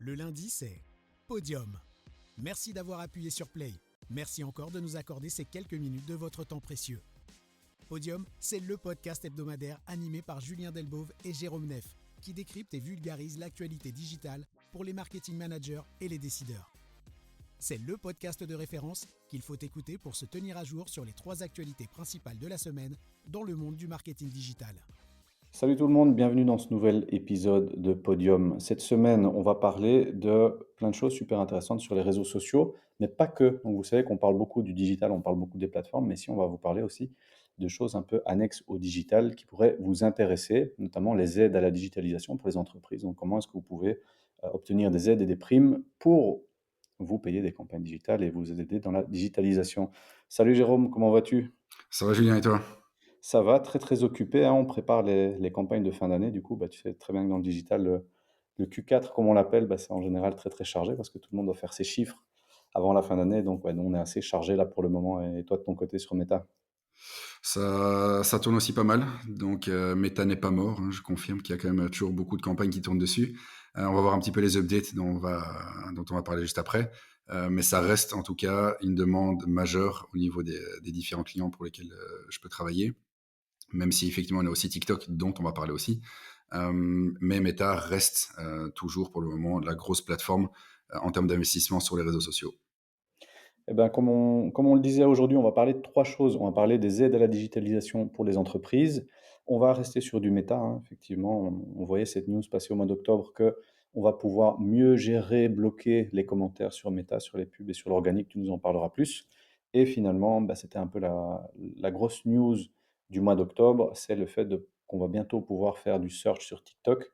Le lundi, c'est Podium. Merci d'avoir appuyé sur Play. Merci encore de nous accorder ces quelques minutes de votre temps précieux. Podium, c'est le podcast hebdomadaire animé par Julien Delbove et Jérôme Neff, qui décrypte et vulgarise l'actualité digitale pour les marketing managers et les décideurs. C'est le podcast de référence qu'il faut écouter pour se tenir à jour sur les 3 actualités principales de la semaine dans le monde du marketing digital. Salut tout le monde, bienvenue dans ce nouvel épisode de Podium. Cette semaine, on va parler de plein de choses super intéressantes sur les réseaux sociaux, mais pas que. Donc vous savez qu'on parle beaucoup du digital, on parle beaucoup des plateformes, mais si on va vous parler aussi de choses un peu annexes au digital qui pourraient vous intéresser, notamment les aides à la digitalisation pour les entreprises. Donc comment est-ce que vous pouvez obtenir des aides et des primes pour vous payer des campagnes digitales et vous aider dans la digitalisation. Salut Jérôme, comment vas-tu? Ça va Julien et toi? Ça va, très, très occupé, hein. On prépare les campagnes de fin d'année. Du coup, bah, tu sais très bien que dans le digital, le Q4, comme on l'appelle, bah, c'est en général très, très chargé parce que tout le monde doit faire ses chiffres avant la fin d'année. Donc, ouais, nous, on est assez chargé là pour le moment. Et toi, de ton côté, sur Meta? Ça tourne aussi pas mal, donc Meta n'est pas mort, hein, je confirme qu'il y a quand même toujours beaucoup de campagnes qui tournent dessus. On va voir un petit peu les updates dont on va parler juste après, mais ça reste en tout cas une demande majeure au niveau des différents clients pour lesquels je peux travailler, même si effectivement on a aussi TikTok dont on va parler aussi. Mais Meta reste toujours pour le moment la grosse plateforme en termes d'investissement sur les réseaux sociaux. Eh ben, comme on le disait aujourd'hui, on va parler de 3 choses. On va parler des aides à la digitalisation pour les entreprises. On va rester sur du méta, hein. Effectivement, on voyait cette news passer au mois d'octobre que on va pouvoir mieux gérer, bloquer les commentaires sur Meta, sur les pubs et sur l'organique. Tu nous en parleras plus. Et finalement, bah, c'était un peu la grosse news du mois d'octobre, c'est le fait qu'on va bientôt pouvoir faire du search sur TikTok.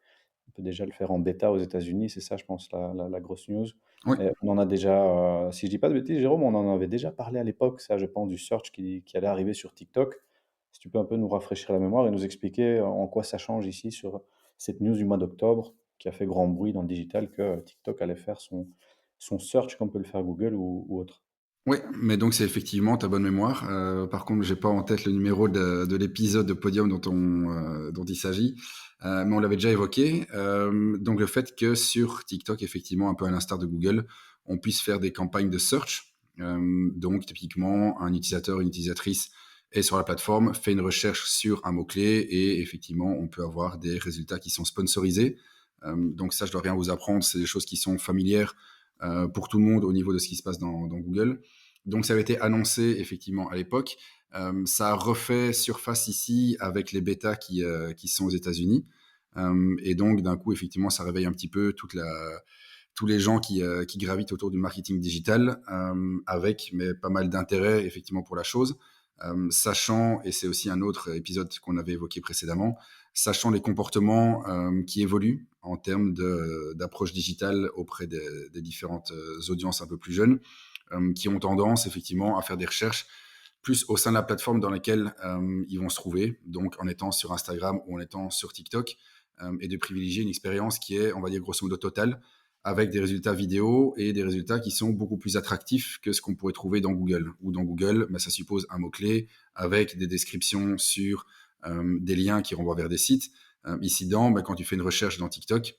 On peut déjà le faire en bêta aux États-Unis, c'est ça, je pense, la grosse news. Oui. On en a déjà, si je dis pas de bêtises, Jérôme, on en avait déjà parlé à l'époque, ça, je pense, du search qui allait arriver sur TikTok. Si tu peux un peu nous rafraîchir la mémoire et nous expliquer en quoi ça change ici sur cette news du mois d'octobre qui a fait grand bruit dans le digital que TikTok allait faire son search comme peut le faire Google ou autre. Oui, mais donc c'est effectivement ta bonne mémoire. Par contre, j'ai pas en tête le numéro de l'épisode de Podium dont il s'agit, mais on l'avait déjà évoqué. Donc le fait que sur TikTok, effectivement, un peu à l'instar de Google, on puisse faire des campagnes de search. Donc typiquement, un utilisateur, une utilisatrice est sur la plateforme, fait une recherche sur un mot-clé et effectivement, on peut avoir des résultats qui sont sponsorisés. Donc ça, je dois rien vous apprendre, c'est des choses qui sont familières pour tout le monde au niveau de ce qui se passe dans Google. Donc ça avait été annoncé effectivement à l'époque. Ça a refait surface ici avec les bêtas qui sont aux États-Unis. Et donc d'un coup effectivement ça réveille un petit peu tous les gens qui gravitent autour du marketing digital avec mais pas mal d'intérêt effectivement pour la chose. Sachant, et c'est aussi un autre épisode qu'on avait évoqué précédemment, sachant les comportements qui évoluent en termes d'approche digitale auprès des différentes audiences un peu plus jeunes, qui ont tendance effectivement à faire des recherches plus au sein de la plateforme dans laquelle ils vont se trouver, donc en étant sur Instagram ou en étant sur TikTok, et de privilégier une expérience qui est, on va dire, grosso modo totale, avec des résultats vidéo et des résultats qui sont beaucoup plus attractifs que ce qu'on pourrait trouver dans Google. Ou dans Google, ça suppose un mot-clé avec des descriptions sur des liens qui renvoient vers des sites. Ici, quand tu fais une recherche dans TikTok,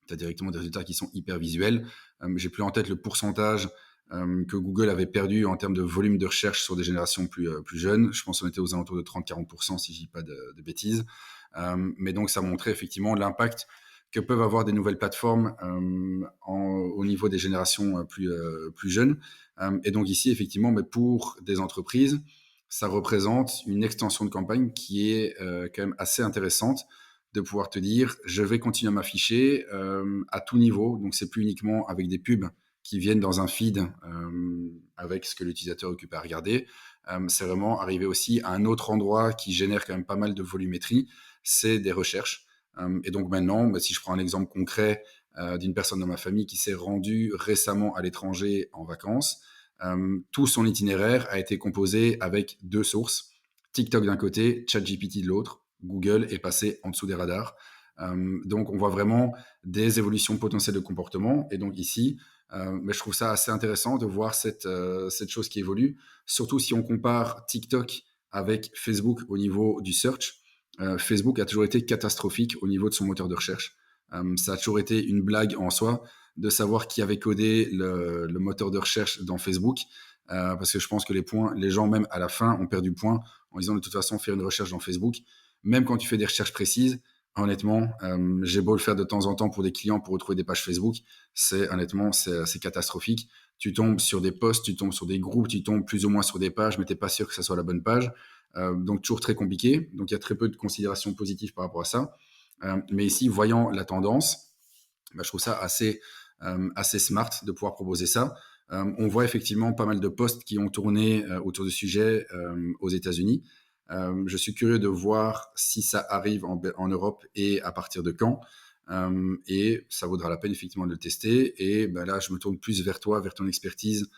tu as directement des résultats qui sont hyper visuels. J'ai plus en tête le pourcentage que Google avait perdu en termes de volume de recherche sur des générations plus jeunes. Je pense qu'on était aux alentours de 30-40%, si je dis pas de bêtises. Mais donc, ça montrait effectivement l'impact que peuvent avoir des nouvelles plateformes au niveau des générations plus jeunes. Et donc ici, effectivement, mais pour des entreprises, ça représente une extension de campagne qui est quand même assez intéressante de pouvoir te dire, je vais continuer à m'afficher à tout niveau. Donc, c'est plus uniquement avec des pubs qui viennent dans un feed avec ce que l'utilisateur occupe à regarder. C'est vraiment arriver aussi à un autre endroit qui génère quand même pas mal de volumétrie, c'est des recherches. Et donc maintenant, si je prends un exemple concret d'une personne dans ma famille qui s'est rendue récemment à l'étranger en vacances, tout son itinéraire a été composé avec 2 sources. TikTok d'un côté, ChatGPT de l'autre. Google est passé en dessous des radars. Donc on voit vraiment des évolutions potentielles de comportement. Et donc ici, mais je trouve ça assez intéressant de voir cette chose qui évolue, surtout si on compare TikTok avec Facebook au niveau du search. Facebook a toujours été catastrophique au niveau de son moteur de recherche. Ça a toujours été une blague en soi. de savoir qui avait codé le moteur de recherche dans Facebook, parce que je pense que les gens même à la fin ont perdu point en disant de toute façon faire une recherche dans Facebook, même quand tu fais des recherches précises, honnêtement, j'ai beau le faire de temps en temps pour des clients pour retrouver des pages Facebook, honnêtement c'est catastrophique. Tu tombes sur des posts, tu tombes sur des groupes, tu tombes plus ou moins sur des pages, mais t'es pas sûr que ça soit la bonne page. Donc toujours très compliqué. Donc il y a très peu de considérations positives par rapport à ça. Mais ici, voyant la tendance, je trouve ça assez smart de pouvoir proposer ça. On voit effectivement pas mal de posts qui ont tourné autour du sujet aux États-Unis. Je suis curieux de voir si ça arrive en Europe et à partir de quand. Et ça vaudra la peine effectivement de le tester. Et là, je me tourne plus vers toi, vers ton expertise,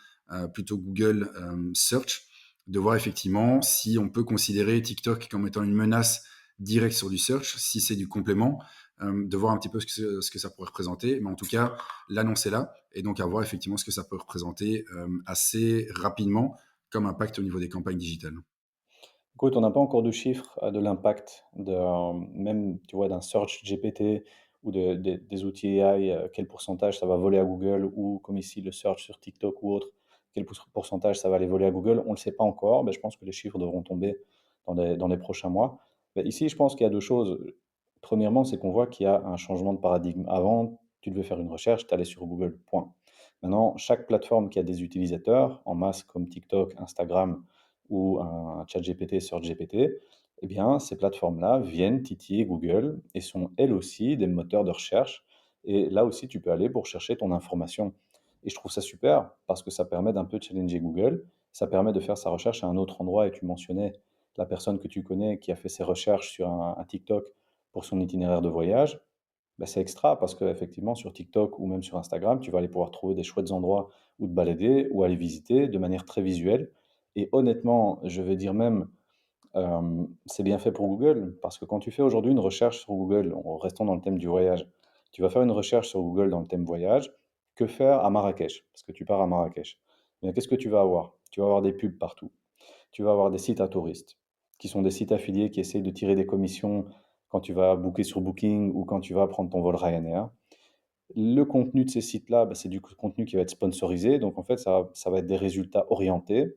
plutôt Google Search, de voir effectivement si on peut considérer TikTok comme étant une menace directe sur du search, si c'est du complément, de voir un petit peu ce que ça pourrait représenter. Mais en tout cas, l'annonce est là, et donc à voir effectivement ce que ça peut représenter assez rapidement comme impact au niveau des campagnes digitales. Écoute, on n'a pas encore de chiffres de l'impact même, tu vois, d'un search GPT ou des outils AI, quel pourcentage ça va voler à Google ou comme ici le search sur TikTok ou autre, quel pourcentage ça va aller voler à Google. On ne le sait pas encore, mais je pense que les chiffres devront tomber dans les prochains mois. Mais ici, je pense qu'il y a deux choses. Premièrement, c'est qu'on voit qu'il y a un changement de paradigme. Avant, tu devais faire une recherche, tu allais sur Google, point. Maintenant, chaque plateforme qui a des utilisateurs en masse comme TikTok, Instagram, ou un ChatGPT, SearchGPT, eh bien, ces plateformes-là viennent titiller Google et sont elles aussi des moteurs de recherche. Et là aussi, tu peux aller pour chercher ton information. Et je trouve ça super parce que ça permet d'un peu challenger Google. Ça permet de faire sa recherche à un autre endroit. Et tu mentionnais la personne que tu connais qui a fait ses recherches sur un TikTok pour son itinéraire de voyage. Ben, c'est extra parce qu'effectivement, sur TikTok ou même sur Instagram, tu vas aller pouvoir trouver des chouettes endroits où te balader ou aller visiter de manière très visuelle. Et honnêtement, je vais dire même, c'est bien fait pour Google parce que quand tu fais aujourd'hui une recherche sur Google, en restant dans le thème du voyage, tu vas faire une recherche sur Google dans le thème voyage, que faire à Marrakech? Parce que tu pars à Marrakech. Mais qu'est-ce que tu vas avoir? Tu vas avoir des pubs partout. Tu vas avoir des sites à touristes, qui sont des sites affiliés qui essayent de tirer des commissions quand tu vas booker sur Booking ou quand tu vas prendre ton vol Ryanair. Le contenu de ces sites-là, bah, c'est du contenu qui va être sponsorisé. Donc, en fait, ça va être des résultats orientés.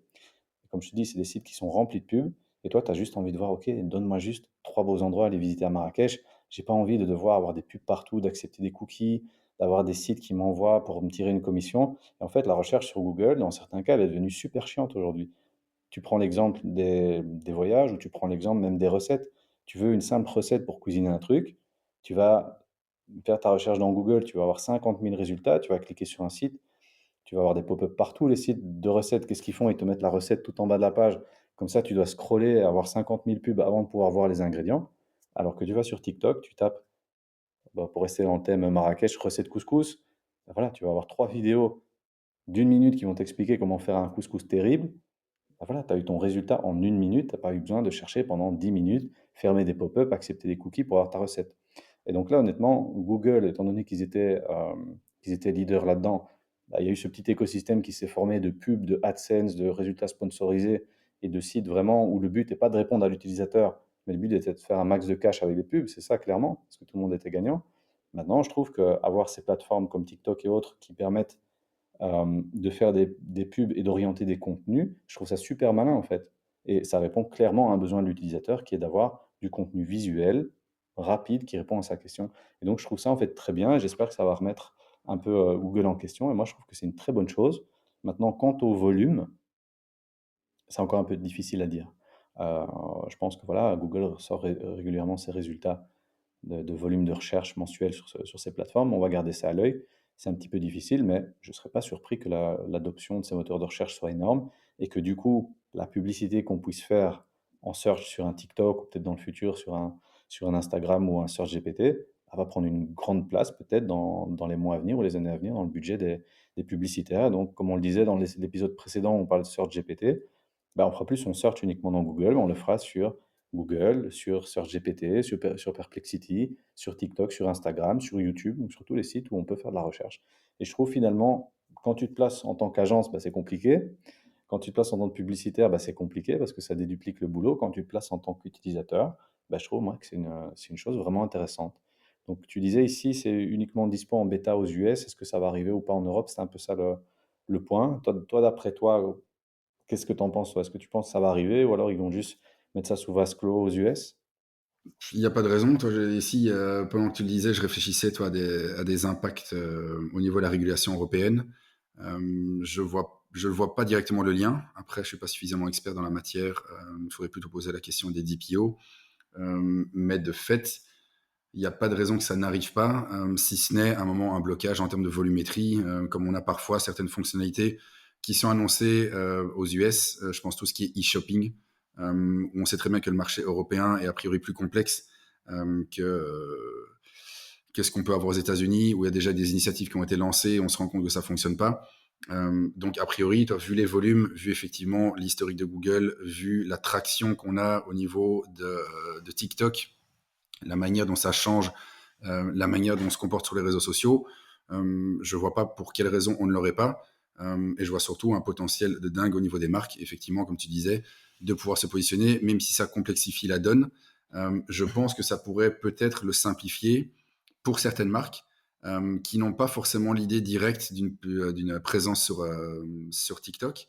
Comme je te dis, c'est des sites qui sont remplis de pubs. Et toi, tu as juste envie de voir, OK, donne-moi juste trois beaux endroits à aller visiter à Marrakech. J'ai pas envie de devoir avoir des pubs partout, d'accepter des cookies, d'avoir des sites qui m'envoient pour me tirer une commission. Et en fait, la recherche sur Google, dans certains cas, elle est devenue super chiante aujourd'hui. Tu prends l'exemple des voyages ou tu prends l'exemple même des recettes. Tu veux une simple recette pour cuisiner un truc, tu vas faire ta recherche dans Google, tu vas avoir 50 000 résultats, tu vas cliquer sur un site, tu vas avoir des pop-up partout. Les sites de recettes, qu'est-ce qu'ils font? Ils te mettent la recette tout en bas de la page. Comme ça, tu dois scroller et avoir 50 000 pubs avant de pouvoir voir les ingrédients. Alors que tu vas sur TikTok, tu tapes, bah, pour rester dans le thème Marrakech, recette couscous. Bah voilà, tu vas avoir trois vidéos d'une minute qui vont t'expliquer comment faire un couscous terrible. Bah voilà, tu as eu ton résultat en une minute, tu n'as pas eu besoin de chercher pendant 10 minutes, fermer des pop-up, accepter des cookies pour avoir ta recette. Et donc là, honnêtement, Google, étant donné qu'ils étaient leaders là-dedans, bah, il y a eu ce petit écosystème qui s'est formé de pubs, de AdSense, de résultats sponsorisés et de sites vraiment où le but n'est pas de répondre à l'utilisateur, mais le but était de faire un max de cash avec les pubs, c'est ça clairement, parce que tout le monde était gagnant. Maintenant, je trouve qu'avoir ces plateformes comme TikTok et autres qui permettent de faire des pubs et d'orienter des contenus, je trouve ça super malin en fait. Et ça répond clairement à un besoin de l'utilisateur qui est d'avoir du contenu visuel, rapide, qui répond à sa question. Et donc je trouve ça en fait très bien et j'espère que ça va remettre un peu Google en question. Et moi je trouve que c'est une très bonne chose. Maintenant, quant au volume, c'est encore un peu difficile à dire. Euh, je pense que voilà, Google sort régulièrement ses résultats de volume de recherche mensuel sur ces plateformes. On va garder ça à l'œil. C'est un petit peu difficile, mais je ne serais pas surpris que l'adoption de ces moteurs de recherche soit énorme et que du coup, la publicité qu'on puisse faire en search sur un TikTok ou peut-être dans le futur sur un Instagram ou un Search GPT, elle va prendre une grande place peut-être dans les mois à venir ou les années à venir dans le budget des publicitaires. Donc, comme on le disait dans l'épisode précédent, on parle de Search GPT, bah, on fera plus son search uniquement dans Google, mais on le fera sur Google, sur SearchGPT, sur Perplexity, sur TikTok, sur Instagram, sur YouTube, donc sur tous les sites où on peut faire de la recherche. Et je trouve finalement, quand tu te places en tant qu'agence, bah, c'est compliqué. Quand tu te places en tant que publicitaire, bah, c'est compliqué parce que ça déduplique le boulot. Quand tu te places en tant qu'utilisateur, bah, je trouve moi que c'est une chose vraiment intéressante. Donc tu disais ici, c'est uniquement dispo en bêta aux US. Est-ce que ça va arriver ou pas en Europe? C'est un peu ça le point. Toi, d'après toi, qu'est-ce que tu en penses, toi? Est-ce que tu penses que ça va arriver ou alors ils vont juste mettre ça sous vase clos aux US? Il n'y a pas de raison. Toi, ici, pendant que tu le disais, je réfléchissais toi, à des impacts au niveau de la régulation européenne. Je ne vois pas directement le lien. Après, je ne suis pas suffisamment expert dans la matière. Il faudrait plutôt poser la question des DPO. Mais de fait, il n'y a pas de raison que ça n'arrive pas, si ce n'est à un moment un blocage en termes de volumétrie, comme on a parfois certaines fonctionnalités qui sont annoncées aux US. Je pense tout ce qui est e-shopping. On sait très bien que le marché européen est a priori plus complexe que ce qu'on peut avoir aux États-Unis, où il y a déjà des initiatives qui ont été lancées, et on se rend compte que ça fonctionne pas. Donc a priori, vu les volumes, vu effectivement l'historique de Google, vu la traction qu'on a au niveau de TikTok, la manière dont ça change, la manière dont on se comporte sur les réseaux sociaux, je vois pas pour quelle raison on ne l'aurait pas. Et je vois surtout un potentiel de dingue au niveau des marques, effectivement, comme tu disais, de pouvoir se positionner, même si ça complexifie la donne. Je pense que ça pourrait peut-être le simplifier pour certaines marques qui n'ont pas forcément l'idée directe d'une présence sur TikTok,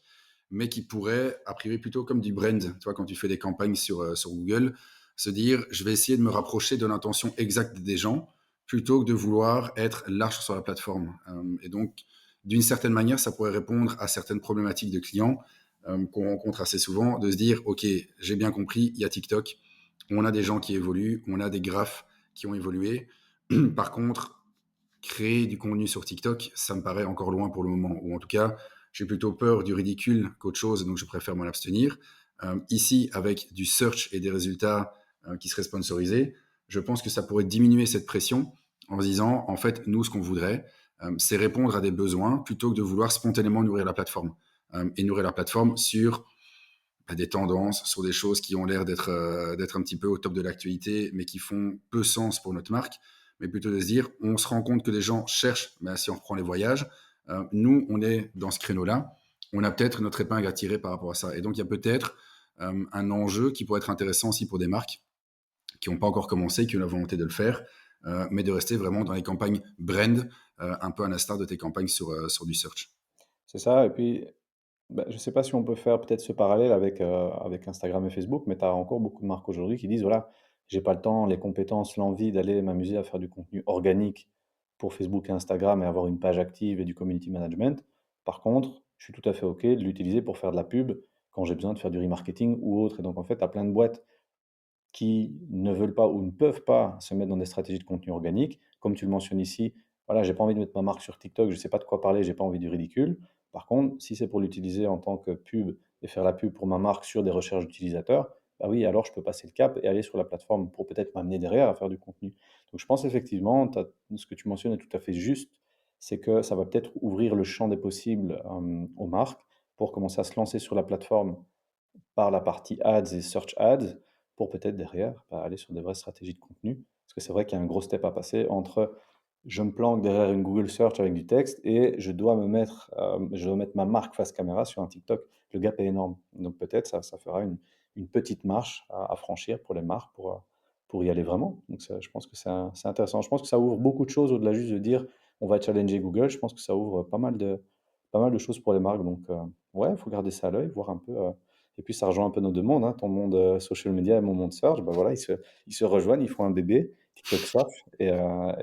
mais qui pourraient, a priori, plutôt comme du brand, tu vois, quand tu fais des campagnes sur Google, se dire, je vais essayer de me rapprocher de l'intention exacte des gens, plutôt que de vouloir être large sur la plateforme. Et donc, d'une certaine manière, ça pourrait répondre à certaines problématiques de clients qu'on rencontre assez souvent, de se dire, OK, j'ai bien compris, il y a TikTok, on a des gens qui évoluent, on a des graphes qui ont évolué. Par contre, créer du contenu sur TikTok, ça me paraît encore loin pour le moment. Ou en tout cas, j'ai plutôt peur du ridicule qu'autre chose, donc je préfère m'en abstenir. Ici, avec du search et des résultats qui seraient sponsorisés, je pense que ça pourrait diminuer cette pression en se disant, en fait, nous, ce qu'on voudrait, c'est répondre à des besoins plutôt que de vouloir spontanément nourrir la plateforme. Et nourrir la plateforme sur des tendances, sur des choses qui ont l'air d'être un petit peu au top de l'actualité, mais qui font peu sens pour notre marque, mais plutôt de se dire, on se rend compte que les gens cherchent, mais si on reprend les voyages, nous, on est dans ce créneau-là, on a peut-être notre épingle à tirer par rapport à ça. Et donc, il y a peut-être un enjeu qui pourrait être intéressant aussi pour des marques qui n'ont pas encore commencé, qui ont la volonté de le faire, mais de rester vraiment dans les campagnes brand, un peu à l'instar de tes campagnes sur du search. C'est ça. Et puis, bah, je ne sais pas si on peut faire peut-être ce parallèle avec Instagram et Facebook, mais tu as encore beaucoup de marques aujourd'hui qui disent, voilà, j'ai pas le temps, les compétences, l'envie d'aller m'amuser à faire du contenu organique pour Facebook et Instagram et avoir une page active et du community management. Par contre, je suis tout à fait OK de l'utiliser pour faire de la pub quand j'ai besoin de faire du remarketing ou autre. Et donc, en fait, tu as plein de boîtes qui ne veulent pas ou ne peuvent pas se mettre dans des stratégies de contenu organique. Comme tu le mentionnes ici, voilà, j'ai pas envie de mettre ma marque sur TikTok, je sais pas de quoi parler, j'ai pas envie du ridicule. Par contre, si c'est pour l'utiliser en tant que pub et faire la pub pour ma marque sur des recherches d'utilisateurs, bah oui, alors je peux passer le cap et aller sur la plateforme pour peut-être m'amener derrière à faire du contenu. Donc je pense effectivement, ce que tu mentionnes est tout à fait juste, c'est que ça va peut-être ouvrir le champ des possibles aux marques pour commencer à se lancer sur la plateforme par la partie ads et search ads pour peut-être derrière aller sur des vraies stratégies de contenu. Parce que c'est vrai qu'il y a un gros step à passer entre je me planque derrière une Google Search avec du texte et je dois mettre ma marque face caméra sur un TikTok. Le gap est énorme. Donc peut-être ça fera une petite marche à franchir pour les marques pour y aller vraiment. Donc je pense que c'est intéressant. Je pense que ça ouvre beaucoup de choses au-delà juste de dire on va challenger Google. Je pense que ça ouvre pas mal de choses pour les marques. Donc ouais, il faut garder ça à l'œil, voir un peu. Et puis ça rejoint un peu nos deux mondes, hein, ton monde social media et mon monde search. Bah voilà, ils se rejoignent, ils font un bébé, TikTok Surf. Et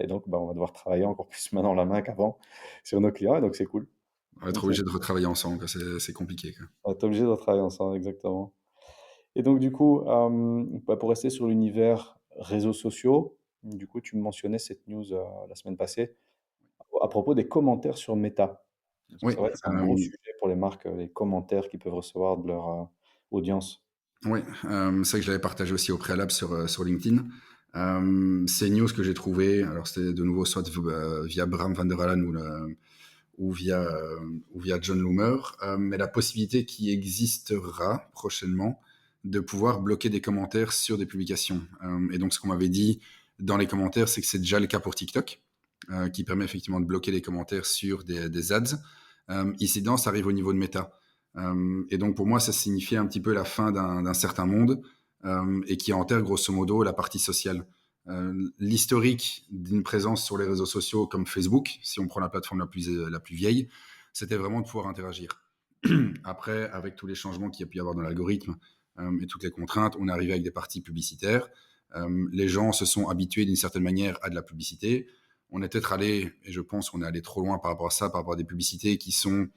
donc bah, on va devoir travailler encore plus main dans la main qu'avant sur nos clients. Et donc c'est cool. On va être Donc, obligé de retravailler ensemble, quoi. C'est compliqué, quoi. on va être obligé de travailler ensemble, exactement. Et donc du coup, bah, pour rester sur l'univers réseaux sociaux, du coup tu me mentionnais cette news la semaine passée à propos des commentaires sur Meta. Parce que Oui, c'est vrai que c'est un gros sujet pour les marques, les commentaires qu'ils peuvent recevoir de leur audience. ouais, c'est vrai que je l'avais partagé aussi au préalable sur LinkedIn. C'est une news que j'ai trouvée, alors c'était de nouveau soit via Bram van der Allen ou via John Loomer, mais la possibilité qui existera prochainement de pouvoir bloquer des commentaires sur des publications. Et donc ce qu'on m'avait dit dans les commentaires, c'est que c'est déjà le cas pour TikTok, qui permet effectivement de bloquer les commentaires sur des ads. Ici, ça arrive au niveau de Meta. Et donc pour moi, ça signifiait un petit peu la fin d'un certain monde et qui enterre grosso modo la partie sociale. l'historique d'une présence sur les réseaux sociaux comme Facebook, si on prend la plateforme la plus vieille, c'était vraiment de pouvoir interagir. Après, avec tous les changements qu'il y a pu y avoir dans l'algorithme et toutes les contraintes, on est arrivé avec des parties publicitaires. Les gens se sont habitués d'une certaine manière à de la publicité. On est peut-être allé, et je pense qu'on est allé trop loin par rapport à ça, par rapport à des publicités qui sont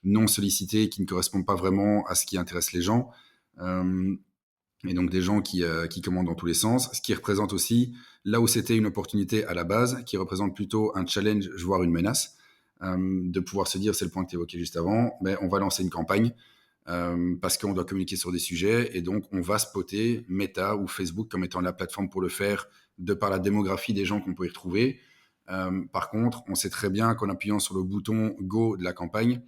non sollicitées, qui ne correspondent pas vraiment à ce qui intéresse les gens. Et donc des gens qui commandent dans tous les sens, ce qui représente aussi, là où c'était une opportunité à la base, qui représente plutôt un challenge, voire une menace, de pouvoir se dire, c'est le point que tu évoquais juste avant, mais on va lancer une campagne parce qu'on doit communiquer sur des sujets et donc on va spotter Meta ou Facebook comme étant la plateforme pour le faire de par la démographie des gens qu'on peut y retrouver. Par contre, on sait très bien qu'en appuyant sur le bouton Go de la campagne,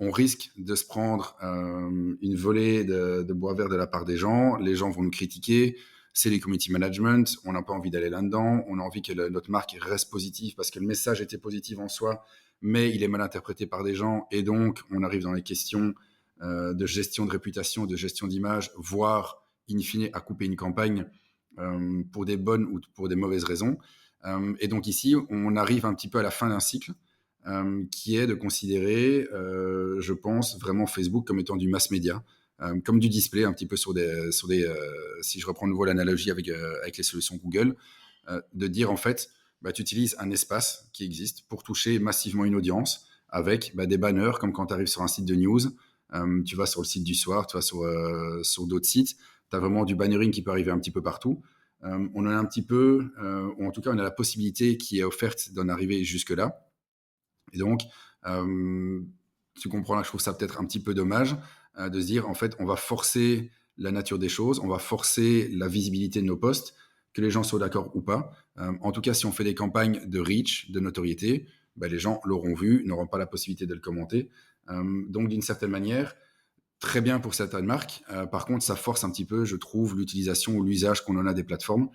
on risque de se prendre une volée de bois vert de la part des gens. Les gens vont nous critiquer. C'est les community management. On n'a pas envie d'aller là-dedans. On a envie que notre marque reste positive parce que le message était positif en soi, mais il est mal interprété par des gens. Et donc, on arrive dans les questions de gestion de réputation, de gestion d'image, voire, in fine, à couper une campagne pour des bonnes ou pour des mauvaises raisons. Et donc ici, on arrive un petit peu à la fin d'un cycle qui est de considérer, je pense, vraiment Facebook comme étant du mass média, comme du display, un petit peu si je reprends de nouveau l'analogie avec les solutions Google, de dire en fait, bah, tu utilises un espace qui existe pour toucher massivement une audience avec des banners, comme quand tu arrives sur un site de news, tu vas sur le site du soir, tu vas sur d'autres sites, tu as vraiment du bannering qui peut arriver un petit peu partout. On en a un petit peu, ou en tout cas on a la possibilité qui est offerte d'en arriver jusque-là. Et donc, tu comprends là, je trouve ça peut-être un petit peu dommage de se dire, en fait, on va forcer la nature des choses, on va forcer la visibilité de nos posts, que les gens soient d'accord ou pas. En tout cas, si on fait des campagnes de reach, de notoriété, les gens l'auront vu, n'auront pas la possibilité de le commenter. Donc, d'une certaine manière, très bien pour certaines marques. Par contre, ça force un petit peu, je trouve, l'utilisation ou l'usage qu'on en a des plateformes.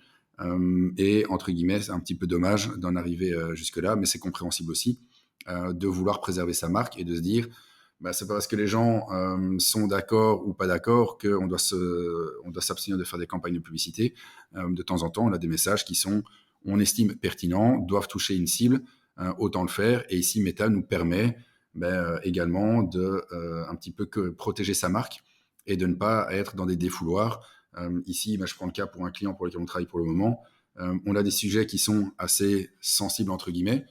Et entre guillemets, c'est un petit peu dommage d'en arriver jusque-là, mais c'est compréhensible aussi de vouloir préserver sa marque et de se dire, c'est pas parce que les gens sont d'accord ou pas d'accord qu'on doit s'abstenir de faire des campagnes de publicité. De temps en temps, on a des messages qui sont, on estime pertinents, doivent toucher une cible, autant le faire. Et ici, Meta nous permet également de un petit peu protéger sa marque et de ne pas être dans des défouloirs. Ici, je prends le cas pour un client pour lequel on travaille pour le moment. On a des sujets qui sont assez sensibles, entre guillemets.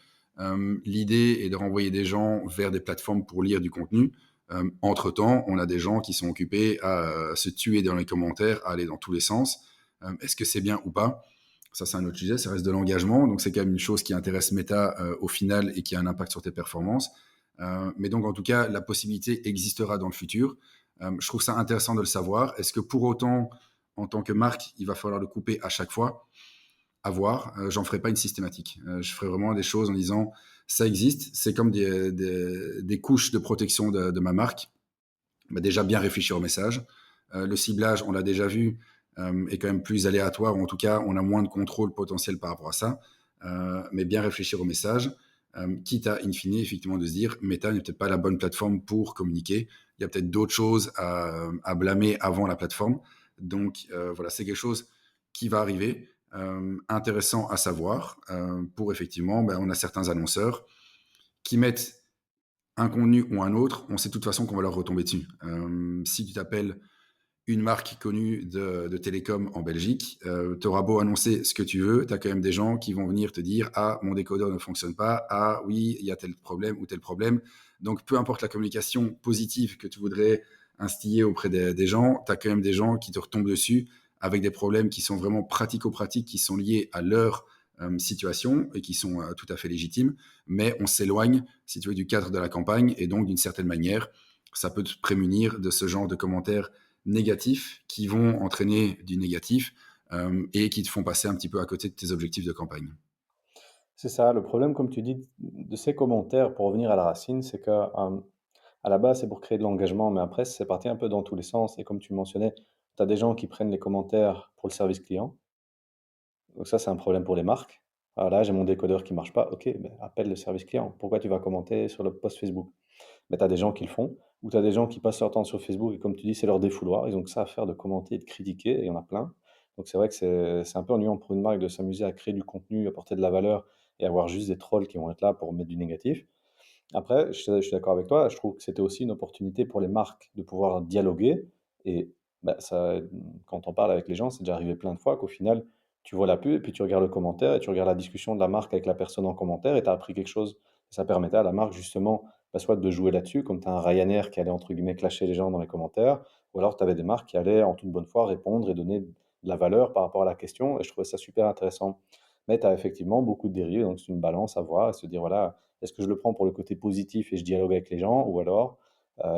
L'idée est de renvoyer des gens vers des plateformes pour lire du contenu. Entre-temps, on a des gens qui sont occupés à se tuer dans les commentaires, à aller dans tous les sens. Est-ce que c'est bien ou pas? Ça, c'est un autre sujet, ça reste de l'engagement. Donc, c'est quand même une chose qui intéresse Meta au final et qui a un impact sur tes performances. Mais donc, en tout cas, la possibilité existera dans le futur. Je trouve ça intéressant de le savoir. Est-ce que pour autant, en tant que marque, il va falloir le couper à chaque fois? À voir. J'en ferai pas une systématique. Je ferai vraiment des choses en disant, ça existe. C'est comme des couches de protection de ma marque. Déjà bien réfléchir au message. Le ciblage, on l'a déjà vu, est quand même plus aléatoire. Ou en tout cas, on a moins de contrôle potentiel par rapport à ça. Mais bien réfléchir au message. Quitte à, in fine, effectivement, de se dire, Meta n'est peut-être pas la bonne plateforme pour communiquer. Il y a peut-être d'autres choses à blâmer avant la plateforme. Donc, voilà, c'est quelque chose qui va arriver. Intéressant à savoir pour effectivement, on a certains annonceurs qui mettent un contenu ou un autre, on sait de toute façon qu'on va leur retomber dessus. Si tu t'appelles une marque connue de télécom en Belgique, tu auras beau annoncer ce que tu veux, tu as quand même des gens qui vont venir te dire « Ah, mon décodeur ne fonctionne pas. Ah oui, il y a tel problème ou tel problème. » Donc, peu importe la communication positive que tu voudrais instiller auprès des gens, tu as quand même des gens qui te retombent dessus avec des problèmes qui sont vraiment pratico-pratiques, qui sont liés à leur situation et qui sont tout à fait légitimes. Mais on s'éloigne, si tu veux, du cadre de la campagne et donc, d'une certaine manière, ça peut te prémunir de ce genre de commentaires négatifs qui vont entraîner du négatif et qui te font passer un petit peu à côté de tes objectifs de campagne. C'est ça, le problème, comme tu dis, de ces commentaires, pour revenir à la racine, c'est que à la base, c'est pour créer de l'engagement, mais après, c'est parti un peu dans tous les sens. Et comme tu mentionnais, tu as des gens qui prennent les commentaires pour le service client. Donc ça, c'est un problème pour les marques. Ah, là, j'ai mon décodeur qui marche pas. Ok, appelle le service client. Pourquoi tu vas commenter sur le post Facebook? Mais tu as des gens qui le font, ou tu as des gens qui passent leur temps sur Facebook et comme tu dis, c'est leur défouloir. Ils ont que ça à faire de commenter et de critiquer, et il y en a plein. Donc c'est vrai que c'est un peu ennuyant pour une marque de s'amuser à créer du contenu, apporter de la valeur et avoir juste des trolls qui vont être là pour mettre du négatif. Après, je suis d'accord avec toi, je trouve que c'était aussi une opportunité pour les marques de pouvoir dialoguer et bah, ça, quand on parle avec les gens, c'est déjà arrivé plein de fois qu'au final, tu vois la pub et puis tu regardes le commentaire et tu regardes la discussion de la marque avec la personne en commentaire et tu as appris quelque chose. Ça permettait à la marque justement, bah, soit de jouer là-dessus, comme tu as un Ryanair qui allait entre guillemets clasher les gens dans les commentaires, ou alors tu avais des marques qui allaient en toute bonne foi répondre et donner de la valeur par rapport à la question et je trouvais ça super intéressant. Mais tu as effectivement beaucoup de dérives, donc c'est une balance à voir, à se dire voilà, est-ce que je le prends pour le côté positif et je dialogue avec les gens, ou alors,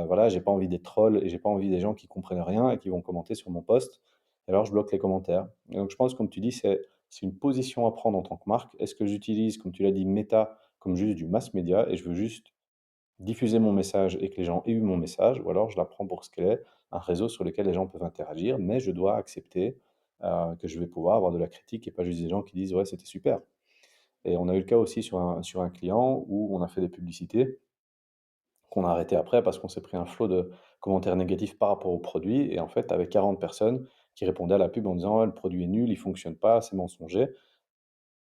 voilà, j'ai pas envie d'être troll et j'ai pas envie des gens qui comprennent rien et qui vont commenter sur mon post, et alors je bloque les commentaires. Et donc je pense, comme tu dis, c'est une position à prendre en tant que marque. Est-ce que j'utilise, comme tu l'as dit, Meta comme juste du mass média et je veux juste diffuser mon message et que les gens aient eu mon message, ou alors je la prends pour ce qu'elle est, un réseau sur lequel les gens peuvent interagir, mais je dois accepter que je vais pouvoir avoir de la critique et pas juste des gens qui disent ouais, c'était super. Et on a eu le cas aussi sur un client où on a fait des publicités qu'on a arrêtées après parce qu'on s'est pris un flot de commentaires négatifs par rapport au produit. Et en fait, tu avais 40 personnes qui répondaient à la pub en disant «Ouais, le produit est nul, il fonctionne pas, c'est mensonger».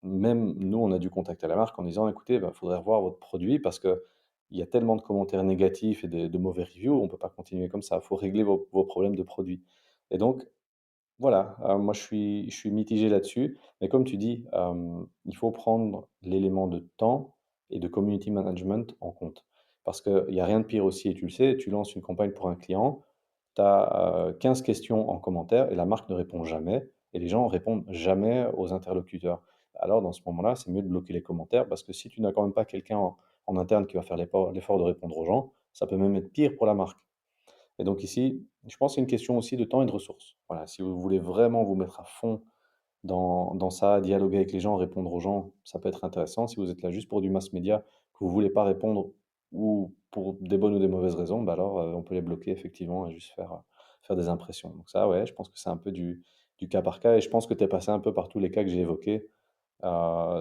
Même nous, on a dû contacter la marque en disant écoutez, il faudrait revoir votre produit parce qu'il y a tellement de commentaires négatifs et de mauvais reviews, on ne peut pas continuer comme ça, il faut régler vos problèmes de produit. Et donc, voilà, moi je suis mitigé là-dessus, mais comme tu dis, il faut prendre l'élément de temps et de community management en compte. Parce qu'il y a rien de pire aussi et tu le sais, tu lances une campagne pour un client, tu as, 15 questions en commentaire et la marque ne répond jamais et les gens répondent jamais aux interlocuteurs. Alors dans ce moment-là, c'est mieux de bloquer les commentaires parce que si tu n'as quand même pas quelqu'un en interne qui va faire l'effort de répondre aux gens, ça peut même être pire pour la marque. Et donc ici, je pense que c'est une question aussi de temps et de ressources. Voilà, si vous voulez vraiment vous mettre à fond dans ça, dialoguer avec les gens, répondre aux gens, ça peut être intéressant. Si vous êtes là juste pour du mass média, que vous ne voulez pas répondre ou pour des bonnes ou des mauvaises raisons, bah alors on peut les bloquer effectivement et juste faire des impressions. Donc ça, ouais, je pense que c'est un peu du cas par cas et je pense que tu es passé un peu par tous les cas que j'ai évoqués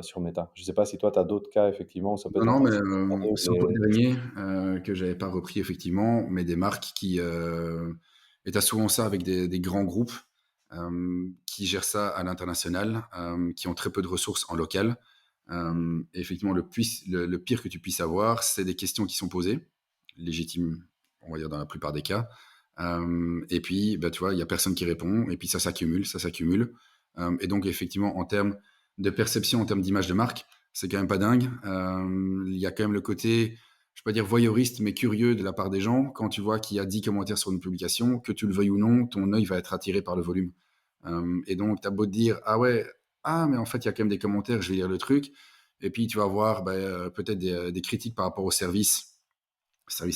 sur Meta. Je ne sais pas si toi, tu as d'autres cas effectivement où ça peut Non, être non, mais intéressant de regarder ou surtout le dernier que j'avais pas repris effectivement, mais des marques qui et t'as souvent ça avec des grands groupes qui gèrent ça à l'international, qui ont très peu de ressources en local. Et effectivement, le pire que tu puisses avoir, c'est des questions qui sont posées, légitimes, on va dire dans la plupart des cas. Et puis, bah, tu vois, il y a personne qui répond, et puis ça s'accumule, ça s'accumule. Et donc, effectivement, en termes de perception, en termes d'image de marque, c'est quand même pas dingue. Il y a quand même le côté, je vais pas dire voyeuriste, mais curieux de la part des gens. Quand tu vois qu'il y a 10 commentaires sur une publication, que tu le veuilles ou non, ton œil va être attiré par le volume. Et donc, tu as beau te dire, ah ouais, ah, mais en fait, il y a quand même des commentaires, je vais lire le truc. Et puis, tu vas voir bah, peut-être des critiques par rapport au service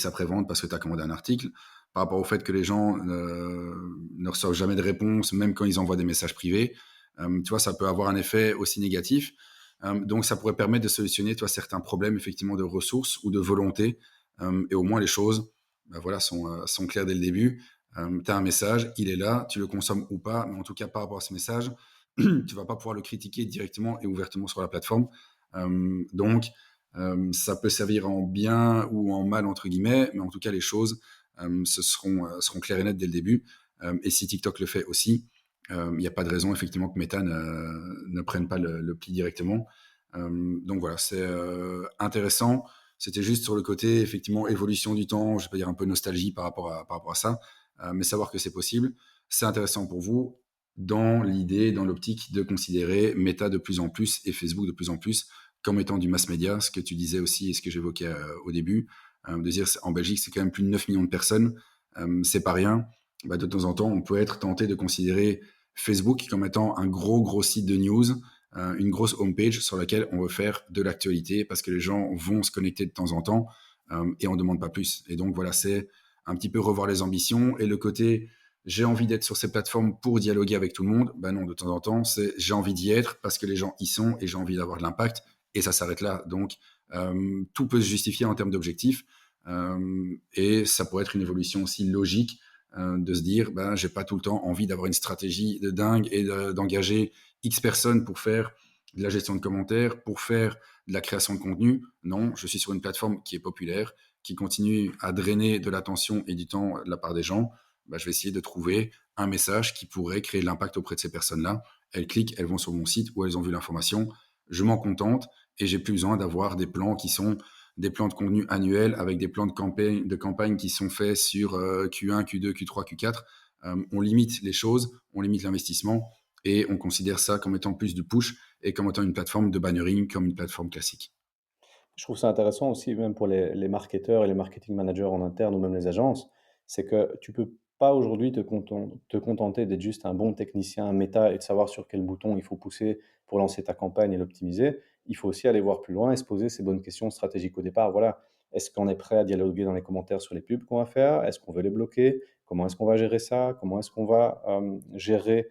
après-vente, parce que tu as commandé un article, par rapport au fait que les gens ne reçoivent jamais de réponse, même quand ils envoient des messages privés. Tu vois, ça peut avoir un effet aussi négatif. Donc, ça pourrait permettre de solutionner, toi, certains problèmes, effectivement, de ressources ou de volonté. Et au moins, les choses bah, voilà, sont claires dès le début. Tu as un message, il est là, tu le consommes ou pas, mais en tout cas, par rapport à ce message, tu vas pas pouvoir le critiquer directement et ouvertement sur la plateforme. Donc, ça peut servir en bien ou en mal, entre guillemets, mais en tout cas, les choses seront claires et nettes dès le début. Et si TikTok le fait aussi, il n'y a pas de raison, effectivement, que Meta ne prenne pas le pli directement. Donc voilà, c'est intéressant. C'était juste sur le côté, effectivement, évolution du temps, je vais pas dire un peu nostalgie par rapport à ça, mais savoir que c'est possible, c'est intéressant pour vous dans l'idée, dans l'optique de considérer Meta de plus en plus et Facebook de plus en plus comme étant du mass média, ce que tu disais aussi et ce que j'évoquais au début, de dire en Belgique, c'est quand même plus de 9 millions de personnes, c'est pas rien. Bah, de temps en temps, on peut être tenté de considérer Facebook comme étant un gros site de news, une grosse homepage sur laquelle on veut faire de l'actualité parce que les gens vont se connecter de temps en temps et on ne demande pas plus. Et donc voilà, c'est un petit peu revoir les ambitions et le côté j'ai envie d'être sur ces plateformes pour dialoguer avec tout le monde. Ben non, de temps en temps, c'est j'ai envie d'y être parce que les gens y sont et j'ai envie d'avoir de l'impact et ça s'arrête là. Donc, tout peut se justifier en termes d'objectifs et ça pourrait être une évolution aussi logique de se dire, ben, j'ai pas tout le temps envie d'avoir une stratégie de dingue et d'engager X personnes pour faire de la gestion de commentaires, pour faire de la création de contenu. Non, je suis sur une plateforme qui est populaire, qui continue à drainer de l'attention et du temps de la part des gens. je vais essayer de trouver un message qui pourrait créer de l'impact auprès de ces personnes-là. Elles cliquent, elles vont sur mon site où elles ont vu l'information. Je m'en contente et j'ai plus besoin d'avoir des plans qui sont des plans de contenu annuels avec des plans de campagne qui sont faits sur Q1, Q2, Q3, Q4. On limite les choses, on limite l'investissement et on considère ça comme étant plus du push et comme étant une plateforme de bannering comme une plateforme classique. Je trouve ça intéressant aussi, même pour les marketeurs et les marketing managers en interne ou même les agences, c'est que tu peux pas aujourd'hui te contenter d'être juste un bon technicien méta et de savoir sur quel bouton il faut pousser pour lancer ta campagne et l'optimiser. Il faut aussi aller voir plus loin et se poser ces bonnes questions stratégiques au départ. Voilà, est-ce qu'on est prêt à dialoguer dans les commentaires sur les pubs qu'on va faire? Est-ce qu'on veut les bloquer? Comment est-ce qu'on va gérer ça? Comment est-ce qu'on va gérer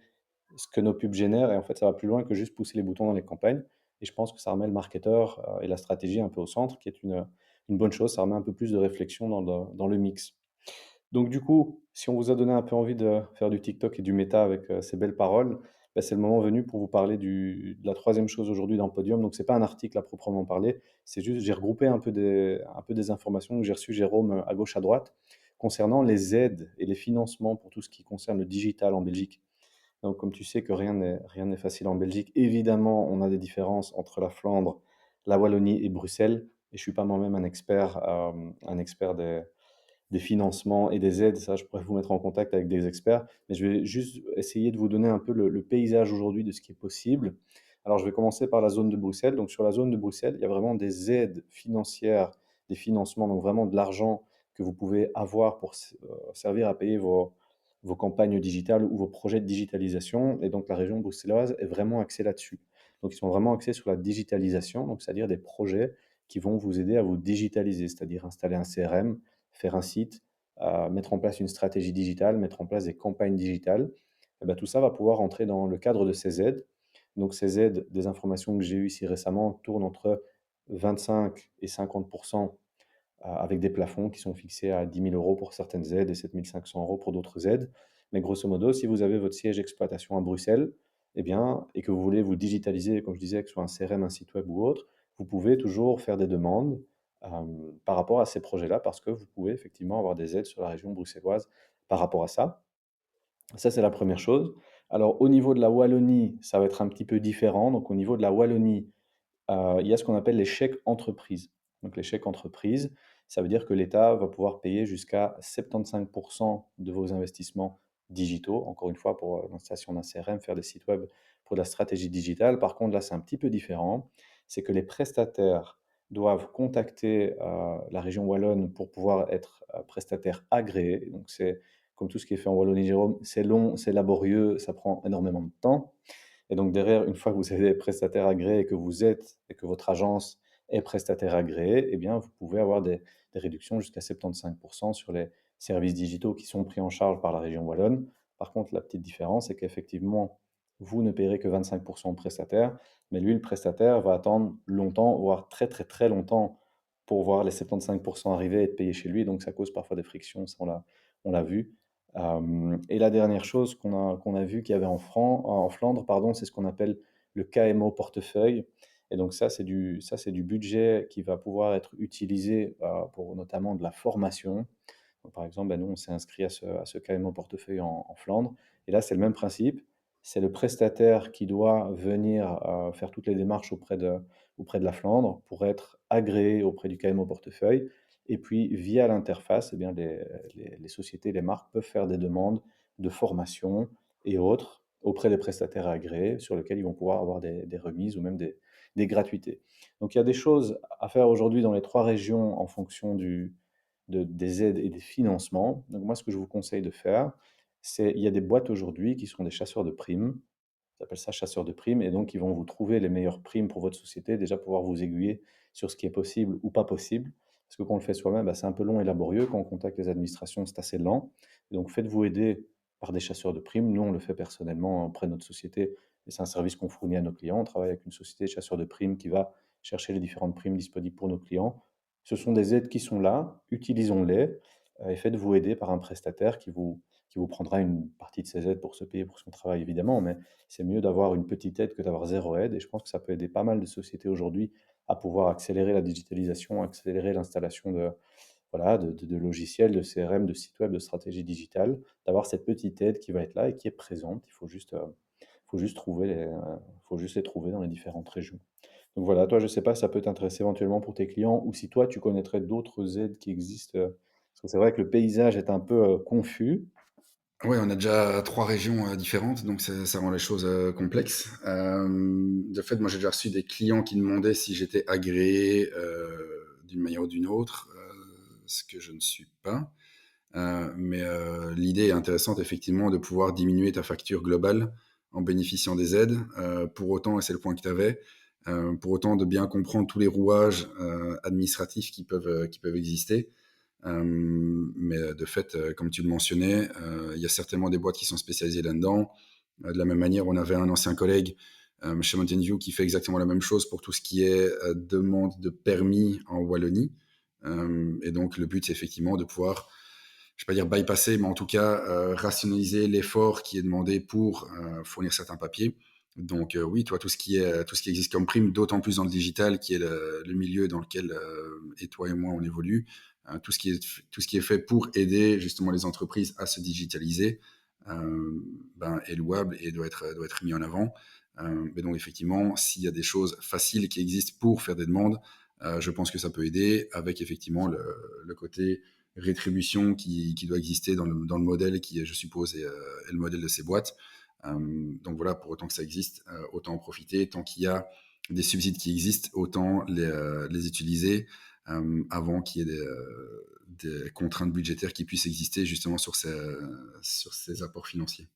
ce que nos pubs génèrent? Et en fait, ça va plus loin que juste pousser les boutons dans les campagnes. Et je pense que ça remet le marketeur et la stratégie un peu au centre, qui est une bonne chose. Ça remet un peu plus de réflexion dans le mix. Donc du coup, si on vous a donné un peu envie de faire du TikTok et du méta avec ces belles paroles, bah, c'est le moment venu pour vous parler de la troisième chose aujourd'hui dans Podium. Donc c'est pas un article à proprement parler, c'est juste j'ai regroupé un peu des informations que j'ai reçues, Jérôme, à gauche à droite, concernant les aides et les financements pour tout ce qui concerne le digital en Belgique. Donc, comme tu sais que rien n'est facile en Belgique, évidemment, on a des différences entre la Flandre, la Wallonie et Bruxelles. Et je suis pas moi-même un expert des financements et des aides. Ça, je pourrais vous mettre en contact avec des experts. Mais je vais juste essayer de vous donner un peu le paysage aujourd'hui de ce qui est possible. Alors, je vais commencer par la zone de Bruxelles. Donc, sur la zone de Bruxelles, il y a vraiment des aides financières, des financements, donc vraiment de l'argent que vous pouvez avoir pour servir à payer vos campagnes digitales ou vos projets de digitalisation. Et donc, la région bruxelloise est vraiment axée là-dessus. Donc, ils sont vraiment axés sur la digitalisation, donc c'est-à-dire des projets qui vont vous aider à vous digitaliser, c'est-à-dire installer un CRM, faire un site, mettre en place une stratégie digitale, mettre en place des campagnes digitales. Et ben, tout ça va pouvoir entrer dans le cadre de ces aides. Donc, ces aides, des informations que j'ai eues ici récemment, tournent entre 25 et 50% avec des plafonds qui sont fixés à 10 000 euros pour certaines aides et 7 500 euros pour d'autres aides. Mais grosso modo, si vous avez votre siège d'exploitation à Bruxelles, eh bien, et que vous voulez vous digitaliser, comme je disais, que ce soit un CRM, un site web ou autre, vous pouvez toujours faire des demandes euh, par rapport à ces projets-là, parce que vous pouvez effectivement avoir des aides sur la région bruxelloise par rapport à ça. Ça, c'est la première chose. Alors, au niveau de la Wallonie, ça va être un petit peu différent. Donc, au niveau de la Wallonie, il y a ce qu'on appelle les chèques entreprises. Donc les chèques entreprises, ça veut dire que l'État va pouvoir payer jusqu'à 75% de vos investissements digitaux. Encore une fois, pour l'installation d'un CRM, faire des sites web pour de la stratégie digitale. Par contre, là, c'est un petit peu différent. C'est que les prestataires doivent contacter la région wallonne pour pouvoir être prestataires agréés. Donc c'est comme tout ce qui est fait en Wallonie-Jérôme, c'est long, c'est laborieux, ça prend énormément de temps. Et donc derrière, une fois que vous avez prestataire agréé et que vous êtes et que votre agence est prestataire agréé, eh bien, vous pouvez avoir des réductions jusqu'à 75% sur les services digitaux qui sont pris en charge par la région wallonne. Par contre, la petite différence, c'est qu'effectivement, vous ne paierez que 25% au prestataire, mais lui, le prestataire, va attendre longtemps, voire très très très longtemps, pour voir les 75% arriver et être payé chez lui. Donc ça cause parfois des frictions, ça on l'a vu. Et la dernière chose qu'on a vu qu'il y avait en Flandre, pardon, c'est ce qu'on appelle le KMO portefeuille. Et donc ça, c'est du budget qui va pouvoir être utilisé pour notamment de la formation. Donc, par exemple, ben, nous, on s'est inscrit à ce KMO portefeuille en Flandre. Et là, c'est le même principe. C'est le prestataire qui doit venir faire toutes les démarches auprès de la Flandre pour être agréé auprès du KMO portefeuille. Et puis, via l'interface, eh bien, les sociétés, les marques peuvent faire des demandes de formation et autres auprès des prestataires agréés sur lesquels ils vont pouvoir avoir des remises ou même des gratuités. Donc, il y a des choses à faire aujourd'hui dans les trois régions en fonction des aides et des financements. Donc, moi, ce que je vous conseille de faire, c'est il y a des boîtes aujourd'hui qui sont des chasseurs de primes. Ils appellent ça chasseurs de primes et donc ils vont vous trouver les meilleures primes pour votre société, déjà pouvoir vous aiguiller sur ce qui est possible ou pas possible. Parce que quand on le fait soi-même, bah, c'est un peu long et laborieux. Quand on contacte les administrations, c'est assez lent. Et donc faites-vous aider par des chasseurs de primes. Nous, on le fait personnellement auprès de notre société et c'est un service qu'on fournit à nos clients. On travaille avec une société de chasseurs de primes qui va chercher les différentes primes disponibles pour nos clients. Ce sont des aides qui sont là, utilisons-les et faites-vous aider par un prestataire qui vous prendra une partie de ses aides pour se payer pour son travail, évidemment, mais c'est mieux d'avoir une petite aide que d'avoir zéro aide. Et je pense que ça peut aider pas mal de sociétés aujourd'hui à pouvoir accélérer la digitalisation, accélérer l'installation voilà, de logiciels, de CRM, de sites web, de stratégie digitale, d'avoir cette petite aide qui va être là et qui est présente. Faut juste trouver faut juste les trouver dans les différentes régions. Donc voilà, toi, je sais pas si ça peut t'intéresser éventuellement pour tes clients ou si toi, tu connaîtrais d'autres aides qui existent, parce que c'est vrai que le paysage est un peu, confus. Ouais, on a déjà 3 régions, différentes, donc ça rend les choses, complexes. De fait, moi, j'ai déjà reçu des clients qui demandaient si j'étais agréé, d'une manière ou d'une autre, ce que je ne suis pas. L'idée est intéressante effectivement de pouvoir diminuer ta facture globale en bénéficiant des aides. Pour autant, et c'est le point que tu avais, pour autant de bien comprendre tous les rouages administratifs qui peuvent exister. De fait, comme tu le mentionnais, il y a certainement des boîtes qui sont spécialisées là-dedans. De la même manière, on avait un ancien collègue chez Mountain View qui fait exactement la même chose pour tout ce qui est demande de permis en Wallonie. Et donc, le but, c'est effectivement de pouvoir, je ne vais pas dire bypasser, mais en tout cas, rationaliser l'effort qui est demandé pour fournir certains papiers. Donc, oui, toi, tout ce qui existe comme prime, d'autant plus dans le digital, qui est le milieu dans lequel et toi et moi, on évolue, tout ce qui est fait pour aider justement les entreprises à se digitaliser, est louable et doit être mis en avant. Mais donc, effectivement, s'il y a des choses faciles qui existent pour faire des demandes, je pense que ça peut aider avec effectivement le côté rétribution qui doit exister dans le modèle qui, je suppose, est le modèle de ces boîtes. Donc voilà, pour autant que ça existe, autant en profiter. Tant qu'il y a des subsides qui existent, autant les utiliser avant qu'il y ait des contraintes budgétaires qui puissent exister justement sur ces apports financiers.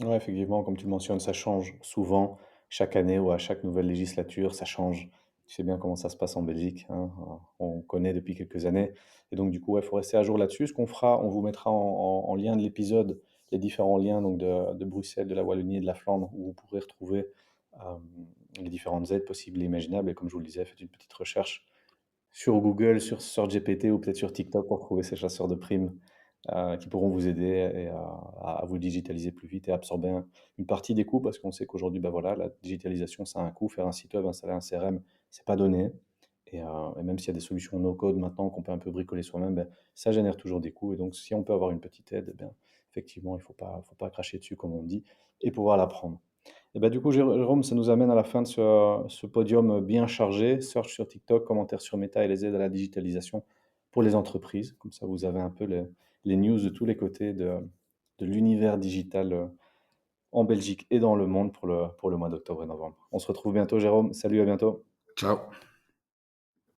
Ouais, effectivement, comme tu le mentionnes, ça change souvent, chaque année ou à chaque nouvelle législature, ça change. Tu sais bien comment ça se passe en Belgique, hein, on connaît depuis quelques années. Et donc, du coup, il faut rester à jour là-dessus. Ce qu'on fera, on vous mettra en lien de l'épisode les différents liens donc de Bruxelles, de la Wallonie et de la Flandre, où vous pourrez retrouver euh, les différentes aides possibles et imaginables. Et comme je vous le disais, faites une petite recherche sur Google, sur GPT ou peut-être sur TikTok pour trouver ces chasseurs de primes qui pourront vous aider et à vous digitaliser plus vite et absorber une partie des coûts parce qu'on sait qu'aujourd'hui, bah voilà, la digitalisation, ça a un coût. Faire un site web, installer un CRM, c'est pas donné. Et même s'il y a des solutions no-code maintenant qu'on peut un peu bricoler soi-même, ben, ça génère toujours des coûts. Et donc, si on peut avoir une petite aide, eh bien, effectivement, il faut pas cracher dessus, comme on dit, et pouvoir la prendre. Et bah, du coup, Jérôme, ça nous amène à la fin de ce podium bien chargé. Search sur TikTok, commentaires sur Meta et les aides à la digitalisation pour les entreprises. Comme ça, vous avez un peu les news de tous les côtés de l'univers digital en Belgique et dans le monde pour le mois d'octobre et novembre. On se retrouve bientôt, Jérôme. Salut, à bientôt. Ciao.